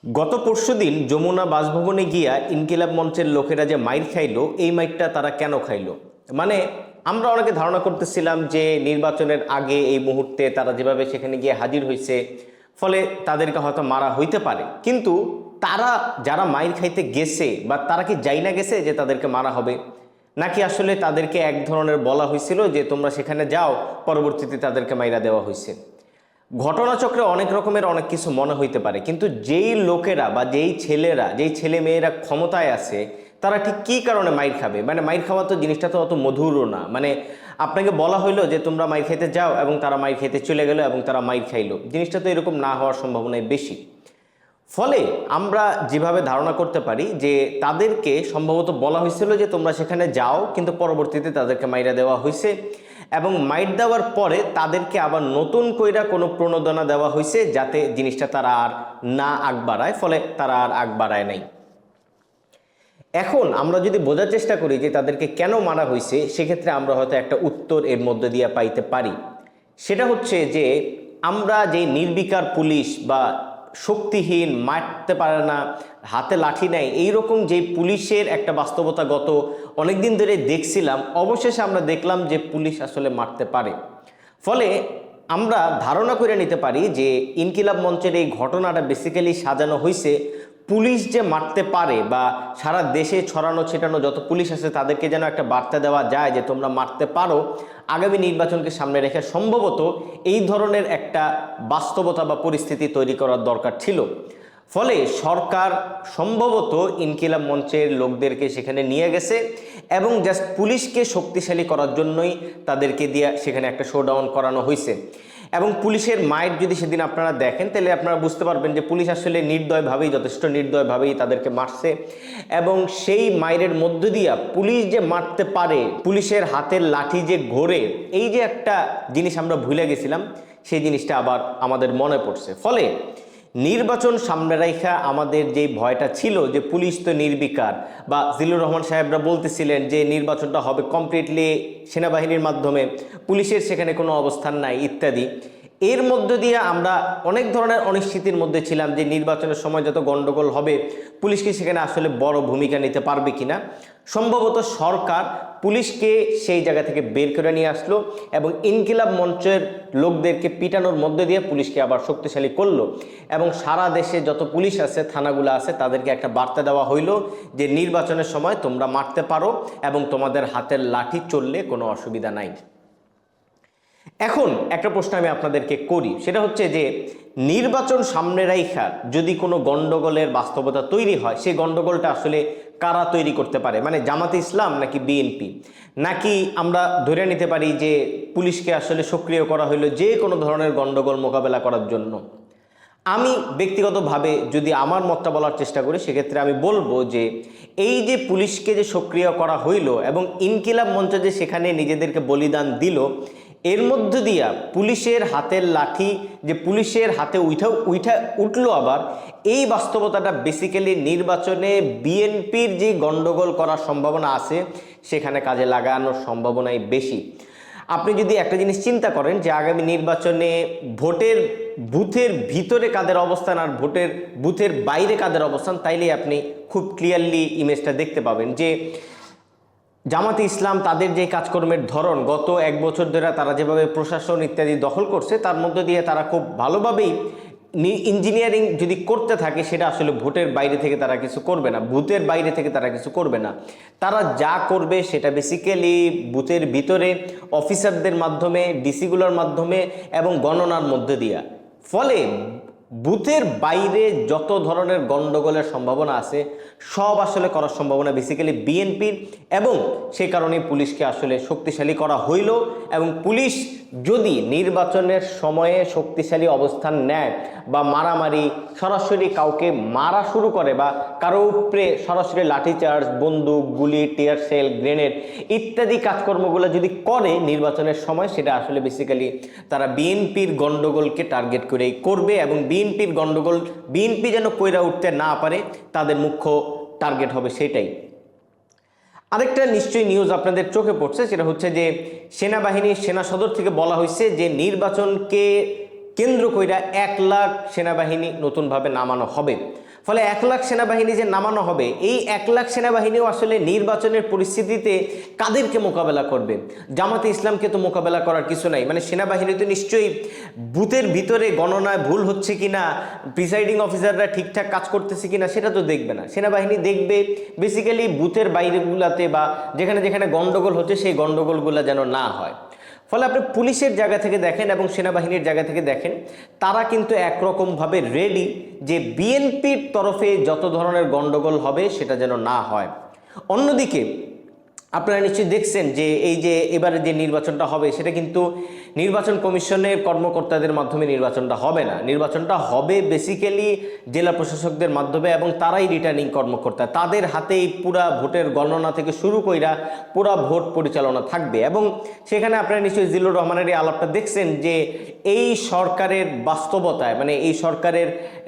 গত পরশুদিন যমুনা বাসভবনে গিয়া ইনকিলাব মঞ্চের লোকেরা যে মাইর খাইলো, এই মাইরটা তারা কেন খাইলো? মানে আমরা অনেকে ধারণা করতেছিলাম যে নির্বাচনের আগে এই মুহূর্তে তারা যেভাবে সেখানে গিয়ে হাজির হয়েছে, ফলে তাদেরকে হয়তো মারা হইতে পারে। কিন্তু তারা যারা মাইর খাইতে গেছে বা তারা কি যাই না গেছে যে তাদেরকে মারা হবে, নাকি আসলে তাদেরকে এক ধরনের বলা হয়েছিল যে তোমরা সেখানে যাও, পরবর্তীতে তাদেরকে মাইরা দেওয়া হয়েছে? ঘটনাচক্রে অনেক রকমের অনেক কিছু মনে হইতে পারে, কিন্তু যেই লোকেরা বা যেই ছেলেরা, যেই ছেলে মেয়েরা ক্ষমতায় আছে, তারা ঠিক কী কারণে মাইর খাবে? মানে মাইর খাওয়া তো জিনিসটা তো অত মধুরও না। মানে আপনাকে বলা হইলো যে তোমরা মাইর খেতে যাও এবং তারা মাইর খেতে চলে গেল এবং তারা মাইর খাইলো, জিনিসটা তো এরকম না হওয়ার সম্ভাবনাই বেশি। ফলে আমরা যেভাবে ধারণা করতে পারি যে তাদেরকে সম্ভবত বলা হয়েছিল যে তোমরা সেখানে যাও, কিন্তু পরবর্তীতে তাদেরকে মাইরা দেওয়া হয়েছে এবং মাইর দেওয়ার পরে তাদেরকে আবার নতুন কইরা কোনো প্রণোদনা দেওয়া হয়েছে যাতে জিনিসটা তারা আর না আগ বাড়ায়, ফলে তারা আর আগ বাড়ায় নাই। এখন আমরা যদি বোঝার চেষ্টা করি যে তাদেরকে কেন মারা হয়েছে, সেক্ষেত্রে আমরা হয়তো একটা উত্তর এর মধ্যে দিয়ে পাইতে পারি। সেটা হচ্ছে যে আমরা যে নির্বিকার পুলিশ বা শক্তিহীন, মারতে পারে না, হাতে লাঠি নেয়, এইরকম যে পুলিশের একটা বাস্তবতা গত অনেকদিন ধরে দেখছিলাম, অবশেষে আমরা দেখলাম যে পুলিশ আসলে মারতে পারে। ফলে আমরা ধারণা করে নিতে পারি যে ইনকিলাব মঞ্চের এই ঘটনাটা বেসিক্যালি সাজানো হয়েছে পুলিশ যে মারতে পারে, বা সারা দেশে ছড়ানো ছিটানো যত পুলিশ আছে তাদেরকে যেন একটা বার্তা দেওয়া যায় যে তোমরা মারতে পারো, আগামী নির্বাচনকে সামনে রেখে সম্ভবত এই ধরনের একটা বাস্তবতা বা পরিস্থিতি তৈরি করার দরকার ছিল। ফলে সরকার সম্ভবত ইনকিলাব মঞ্চের লোকদেরকে সেখানে নিয়ে গেছে এবং জাস্ট পুলিশকে শক্তিশালী করার জন্যই তাদেরকে দিয়ে সেখানে একটা শোডাউন করানো হয়েছে। এবং পুলিশের মাইর যদি সেদিন আপনারা দেখেন, তাহলে আপনারা বুঝতে পারবেন যে পুলিশ আসলে নির্দয়ভাবেই, যথেষ্ট নির্দয়ভাবেই তাদেরকে মারছে। এবং সেই মাইরের মধ্য দিয়া পুলিশ যে মারতে পারে, পুলিশের হাতের লাঠি যে ঘোরে, এই যে একটা জিনিস আমরা ভুলে গেছিলাম, সেই জিনিসটা আবার আমাদের মনে পড়ছে। ফলে নির্বাচন সামনে রাখা আমাদের যে ভয়টা ছিল যে পুলিশ তো নির্বিকার, বা জিল্লুর রহমান সাহেবরা বলতেছিলেন যে নির্বাচনটা হবে কমপ্লিটলি সেনাবাহিনীর মাধ্যমে, পুলিশের সেখানে কোনো অবস্থান নাই ইত্যাদি, এর মধ্য দিয়ে আমরা অনেক ধরনের অনিশ্চিতির মধ্যে ছিলাম যে নির্বাচনের সময় যত গণ্ডগোল হবে, পুলিশ কি সেখানে আসলে বড় ভূমিকা নিতে পারবে কিনা। সম্ভবত সরকার পুলিশকে সেই জায়গা থেকে বের করে নিয়ে আসলো এবং ইনকিলাব মঞ্চের লোকদেরকে পিটানোর মধ্যে দিয়ে পুলিশকে আবার শক্তিশালী করলো এবং সারা দেশে যত পুলিশ আছে, থানাগুলো আছে, তাদেরকে একটা বার্তা দেওয়া হইল যে নির্বাচনের সময় তোমরা মারতে পারো এবং তোমাদের হাতের লাঠি চললে কোনো অসুবিধা নাই। এখন একটা প্রশ্ন আমি আপনাদেরকে করি, সেটা হচ্ছে যে নির্বাচন সামনে রাইখা যদি কোনো গন্ডগোলের বাস্তবতা তৈরি হয়, সেই গন্ডগোলটা আসলে কারা তৈরি করতে পারে? মানে জামাতে ইসলাম নাকি বিএনপি? নাকি আমরা ধরে নিতে পারি যে পুলিশকে আসলে সক্রিয় করা হইলো যে কোনো ধরনের গন্ডগোল মোকাবেলা করার জন্য? আমি ব্যক্তিগতভাবে যদি আমার মতটা বলার চেষ্টা করি, সেক্ষেত্রে আমি বলবো যে এই যে পুলিশকে যে সক্রিয় করা হইল এবং ইনকিলাব মঞ্চ যে সেখানে নিজেদেরকে বলিদান দিল, এর মধ্য দিয়া পুলিশের হাতের লাঠি যে পুলিশের হাতে উঠলো আবার, এই বাস্তবতাটা বেসিক্যালি নির্বাচনে বিএনপির যে গন্ডগোল করার সম্ভাবনা আছে সেখানে কাজে লাগানোর সম্ভাবনাই বেশি। আপনি যদি একটা জিনিস চিন্তা করেন যে আগামী নির্বাচনে ভোটের বুথের ভিতরে কাদের অবস্থান আর ভোটের বুথের বাইরে কাদের অবস্থান, তাইলে আপনি খুব ক্লিয়ারলি ইমেজটা দেখতে পাবেন যে জামাতে ইসলাম তাদের যে কাজকর্মের ধরন, গত এক বছর ধরে তারা যেভাবে প্রশাসন ইত্যাদি দখল করছে, তার মধ্য দিয়ে তারা খুব ভালোভাবেই ইঞ্জিনিয়ারিং যদি করতে থাকে, সেটা আসলে ভোটের বাইরে থেকে তারা কিছু করবে না, বুথের বাইরে থেকে তারা কিছু করবে না। তারা যা করবে সেটা বেসিক্যালি বুথের ভিতরে অফিসারদের মাধ্যমে, ডিসিগুলোর মাধ্যমে এবং গণনার মধ্য দিয়া। ফলে বুথের বাইরে যত ধরনের গণ্ডগোলের সম্ভাবনা আছে সব আসলে করার সম্ভাবনা বেসিক্যালি বিএনপির, এবং সেই কারণে পুলিশকে আসলে শক্তিশালী করা হইল। এবং পুলিশ যদি নির্বাচনের সময়ে শক্তিশালী অবস্থান নেয় বা মারামারি, সরাসরি কাউকে মারা শুরু করে বা কারো উপরে সরাসরি লাঠিচার্জ, বন্দুক, গুলি, টিয়ার সেল, গ্রেনেড ইত্যাদি কাজকর্মগুলো যদি করে নির্বাচনের সময়, সেটা আসলে বেসিক্যালি তারা বিএনপির গণ্ডগোলকে টার্গেট করেই করবে এবং বিএনপির গণ্ডগোল বিএনপি যেন কইরা উঠতে না পারে, তাদের মুখ্য টার্গেট হবে সেটাই। আরেকটা নিশ্চয়ই নিউজ আপনাদের চোখে পড়ছে, সেটা হচ্ছে যে সেনাবাহিনীর সেনা সদর থেকে বলা হয়েছে যে নির্বাচনকে কেন্দ্র কইরা 1 লাখ সেনাবাহিনী নতুনভাবে নামানো হবে। ফলে 1 লাখ সেনাবাহিনী যে নামানো হবে, এই 1 লাখ সেনাবাহিনীও আসলে নির্বাচনের পরিস্থিতিতে কাদেরকে মোকাবেলা করবে? জামাতে ইসলামকে তো মোকাবেলা করার কিছু নাই। মানে সেনাবাহিনী তো নিশ্চয়ই বুথের ভিতরে গণনায় ভুল হচ্ছে কিনা, প্রিসাইডিং অফিসাররা ঠিকঠাক কাজ করতেছে কিনা সেটা তো দেখবে না। সেনাবাহিনী দেখবে বেসিক্যালি বুথের বাইরেগুলাতে বা যেখানে যেখানে গন্ডগোল হচ্ছে সেই গন্ডগোলগুলো যেন না হয়। ফলে আপনি পুলিশের জায়গা থেকে দেখেন এবং সেনাবাহিনীর জায়গা থেকে দেখেন, তারা কিন্তু একরকমভাবে রেডি যে বিএনপির তরফে যত ধরনের গন্ডগোল হবে সেটা যেন না হয়। অন্যদিকে আপনারা নিশ্চয়ই দেখছেন যে এই যে এবারে যে নির্বাচনটা হবে সেটা কিন্তু নির্বাচন কমিশনের কর্মকর্তাদের মাধ্যমে নির্বাচনটা হবে না। নির্বাচনটা হবে বেসিক্যালি জেলা প্রশাসকদের মাধ্যমে এবং তারাই রিটার্নিং কর্মকর্তা, তাদের হাতেই পুরা ভোটের গণনা থেকে শুরু কইরা পুরা ভোট পরিচালনা থাকবে। এবং সেখানে আপনারা নিশ্চয়ই জিল্লুর রহমানের এই আলাপটা দেখছেন যে এই সরকারের বাস্তবতায়, মানে এই সরকারের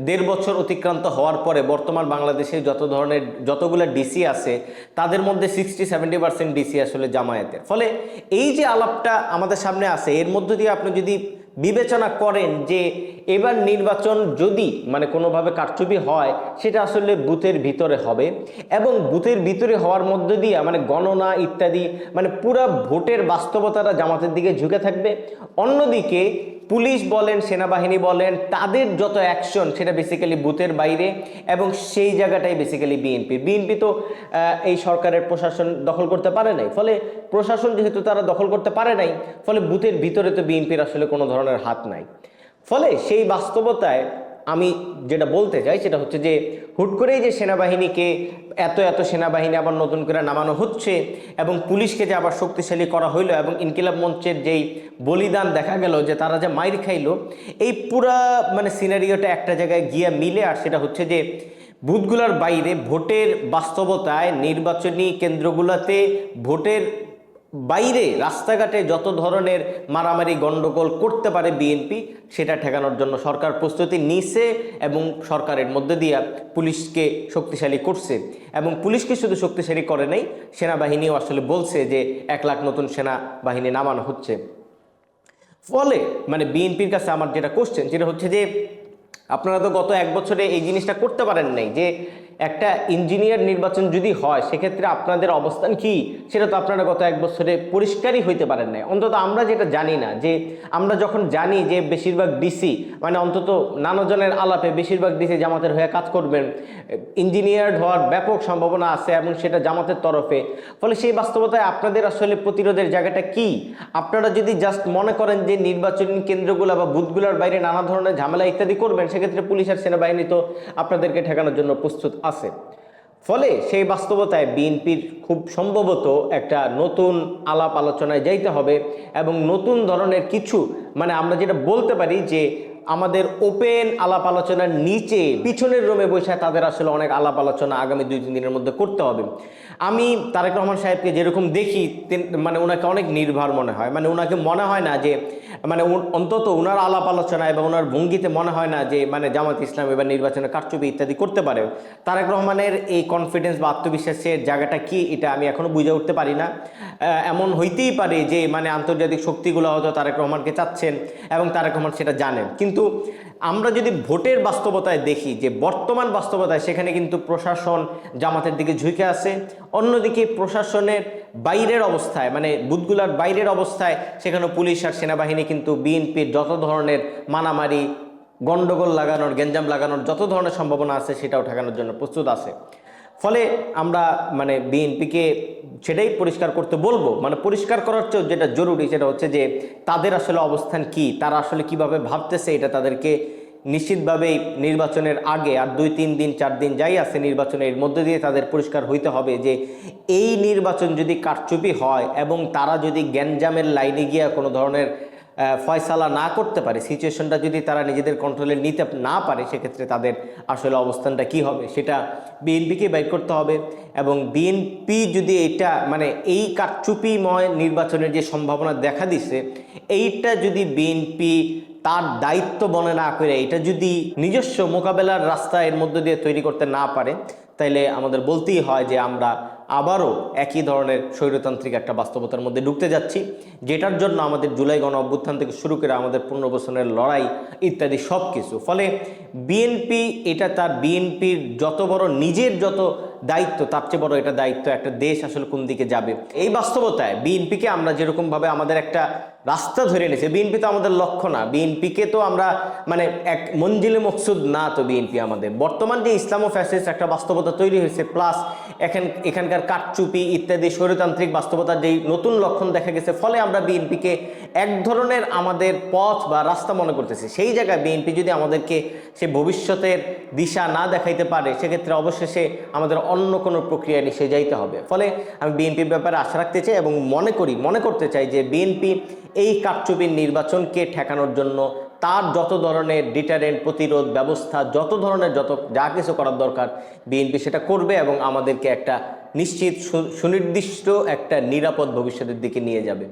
1.5 বছর অতিক্রান্ত হওয়ার পরে বর্তমান বাংলাদেশে যতগুলো ডিসি আছে তাদের মধ্যে 60-70% ডিসি আসলে জামায়াতের। ফলে এই যে আলাপটা আমাদের সামনে আছে, এর মধ্য দিয়ে আপনি যদি বিবেচনা করেন যে এবার নির্বাচন যদি মানে কোনোভাবে কারচুপি হয় সেটা আসলে বুথের ভিতরে হবে এবং বুথের ভিতরে হওয়ার মধ্য দিয়ে মানে গণনা ইত্যাদি মানে পুরা ভোটের বাস্তবতাটা জামাতের দিকে ঝুঁকে থাকবে। অন্যদিকে পুলিশ বলেন, সেনাবাহিনী বলেন, তাদের যত অ্যাকশন সেটা বেসিক্যালি বুথের বাইরে এবং সেই জায়গাটাই বেসিক্যালি বিএনপি তো এই সরকারের প্রশাসন দখল করতে পারে নাই। ফলে প্রশাসন যেহেতু তারা দখল করতে পারে নাই, ফলে বুথের ভিতরে তো বিএনপির আসলে কোনো ধরনের হাত নাই। ফলে সেই বাস্তবতায় আমি যেটা বলতে চাই সেটা হচ্ছে যে হুট করেই যে সেনাবাহিনীকে এত সেনাবাহিনী আবার নতুন করে নামানো হচ্ছে এবং পুলিশকে যে আবার শক্তিশালী করা হইলো এবং ইনকিলাব মঞ্চের যেই বলিদান দেখা গেল যে তারা যে মাইর খাইলো, এই পুরা মানে সিনারিওটা একটা জায়গায় গিয়ে মিলে। আর সেটা হচ্ছে যে বুথগুলোর বাইরে ভোটের বাস্তবতায় নির্বাচনী কেন্দ্রগুলোতে ভোটের বাইরে রাস্তাঘাটে যত ধরনের মারামারি গন্ডগোল করতে পারে বিএনপি সেটা ঠেকানোর জন্য সরকার প্রস্তুতি নিছে এবং সরকারের মধ্যে দিয়ে পুলিশকে শক্তিশালী করছে। এবং পুলিশকে শুধু শক্তিশালী করে নাই, সেনাবাহিনীও আসলে বলছে যে 1 লাখ নতুন সেনাবাহিনী নামানো হচ্ছে। ফলে মানে বিএনপির কাছে আমার যেটা কোশ্চেন সেটা হচ্ছে যে আপনারা তো গত 1 বছরে এই জিনিসটা করতে পারেন নাই যে একটা ইঞ্জিনিয়ার নির্বাচন যদি হয় সেক্ষেত্রে আপনাদের অবস্থান কি সেটা তো আপনারা গত 1 বছরে পরিষ্কারই হইতে পারেন নাই। অন্তত আমরা যেটা জানি না, যে আমরা যখন জানি যে বেশিরভাগ ডিসি মানে অন্তত নানাজনের আলাপে বেশিরভাগ ডিসি জামাতের হয়ে কাজ করবেন, ইঞ্জিনিয়ার হওয়ার ব্যাপক সম্ভাবনা আছে এবং সেটা জামাতের তরফে। ফলে সেই বাস্তবতায় আপনাদের আসলে প্রতিরোধের জায়গাটা কি? আপনারা যদি জাস্ট মনে করেন যে নির্বাচনী কেন্দ্রগুলো বা বুথগুলোর বাইরে নানা ধরনের ঝামেলা ইত্যাদি করবেন, সেক্ষেত্রে পুলিশ আর সেনাবাহিনী তো আপনাদেরকে ঠেকানোর জন্য প্রস্তুত আছে। ফলে সেই বাস্তবতায় বিএনপির খুব সম্ভবত একটা নতুন আলাপ আলোচনায় যাইতে হবে এবং নতুন ধরনের কিছু মানে আমরা যেটা বলতে পারি যে আমাদের ওপেন আলাপ আলোচনার নিচে পিছনের রুমে বসে তাদের আসলে অনেক আলাপ আলোচনা আগামী 2-3 দিনের মধ্যে করতে হবে। আমি তারেক রহমান সাহেবকে যেরকম দেখি মানে ওনাকে অনেক নির্ভর মনে হয়, মানে ওনাকে মনে হয় না যে মানে অন্তত ওনার আলাপ আলোচনা এবং ওনার ভঙ্গিতে মনে হয় না যে মানে জামাত ইসলাম এবার নির্বাচনে কারচুপি ইত্যাদি করতে পারে। তারেক রহমানের এই কনফিডেন্স বা আত্মবিশ্বাসের জায়গাটা কি এটা আমি এখনো বুঝে উঠতে পারি না। এমন হইতেই পারে যে মানে আন্তর্জাতিক শক্তিগুলো হয়তো তারেক রহমানকে চাচ্ছেন এবং তারেক রহমান সেটা জানেন, কিন্তু আমরা যদি ভোটের বাস্তবতায় দেখি যে বর্তমান বাস্তবতায় সেখানে কিন্তু প্রশাসন জামাতের দিকে ঝুঁকে আছে। অন্যদিকে প্রশাসনের বাইরের অবস্থায় মানে বুথগুলার বাইরের অবস্থায় সেখানে পুলিশ আর সেনাবাহিনী কিন্তু বিএনপির যত ধরনের মারামারি গন্ডগোল লাগানোর গ্যাঞ্জাম লাগানোর যত ধরনের সম্ভাবনা আছে সেটাও ঠেকানোর জন্য প্রস্তুত আছে। ফলে আমরা মানে বিএনপিকে সেটাই পরিষ্কার করতে বলবো, মানে পরিষ্কার করার চেয়েও যেটা জরুরি সেটা হচ্ছে যে তাদের আসলে অবস্থান কি, তারা আসলে কিভাবে ভাবতেছে এটা তাদেরকে নিশ্চিতভাবেই নির্বাচনের আগে আর 2-3 দিন 4 দিন যাই আছে নির্বাচনের মধ্যে দিয়ে তাদের পরিষ্কার হইতে হবে যে এই নির্বাচন যদি কারচুপি হয় এবং তারা যদি গ্যাঞ্জামের লাইনে গিয়ে কোনো ধরনের ফয়সালা না করতে পারে, সিচুয়েশনটা যদি তারা নিজেদের কন্ট্রোলে নিতে না পারে, সেক্ষেত্রে তাদের আসলে অবস্থানটা কি হবে সেটা বিএনপিকে বাইর করতে হবে। এবং বিএনপি যদি এটা মানে এই কারচুপিময় নির্বাচনের যে সম্ভাবনা দেখা দিচ্ছে এইটা যদি বিএনপি তার দায়িত্ব মনে না করে এটা যদি নিজস্ব মোকাবেলার রাস্তা এর মধ্যে দিয়ে তৈরি করতে না পারে, তাইলে আমাদের বলতেই হয় যে আমরা আবারও একই ধরনের স্বৈরতান্ত্রিক একটা বাস্তবতার মধ্যে ঢুকতে যাচ্ছি, যেটার জন্য আমাদের জুলাই গণ অভ্যুত্থান থেকে শুরু করে আমাদের 15 বছরের লড়াই ইত্যাদি সব কিছু। ফলে বিএনপি এটা তার বিএনপির যত বড় নিজের যত দায়িত্ব, তার চেয়ে বড় এটা দায়িত্ব একটা দেশ আসলে কোন দিকে যাবে। এই বাস্তবতায় বিএনপিকে আমরা যেরকমভাবে আমাদের একটা রাস্তা ধরে নিয়েছে, বিএনপি তো আমাদের লক্ষ্য না, বিএনপিকে তো আমরা মানে এক মঞ্জিলে মকসুদ না, তো বিএনপি আমাদের বর্তমান যে ইসলামো ফ্যাসিস্ট একটা বাস্তবতা তৈরি হয়েছে, প্লাস এখানকার কারচুপি ইত্যাদি স্বৈরতান্ত্রিক বাস্তবতার যেই নতুন লক্ষণ দেখা গেছে, ফলে আমরা বিএনপিকে এক ধরনের আমাদের পথ বা রাস্তা মনে করতেছি। সেই জায়গায় বিএনপি যদি আমাদেরকে সে ভবিষ্যতের দিশা না দেখাইতে পারে, সেক্ষেত্রে অবশেষে আমাদের অন্য কোনো প্রক্রিয়া নিয়ে যাইতে হবে। ফলে আমি বিএনপির ব্যাপারে আশা রাখতে চাই এবং মনে করতে চাই যে বিএনপি এই কারচুপির নির্বাচনকে ঠেকানোর জন্য তার যত ধরনের ডিটারেন্ট প্রতিরোধ ব্যবস্থা, যা কিছু করার দরকার বিএনপি সেটা করবে এবং আমাদেরকে একটা নিশ্চিত সুনির্দিষ্ট একটা নিরাপদ ভবিষ্যতের দিকে নিয়ে যাবে।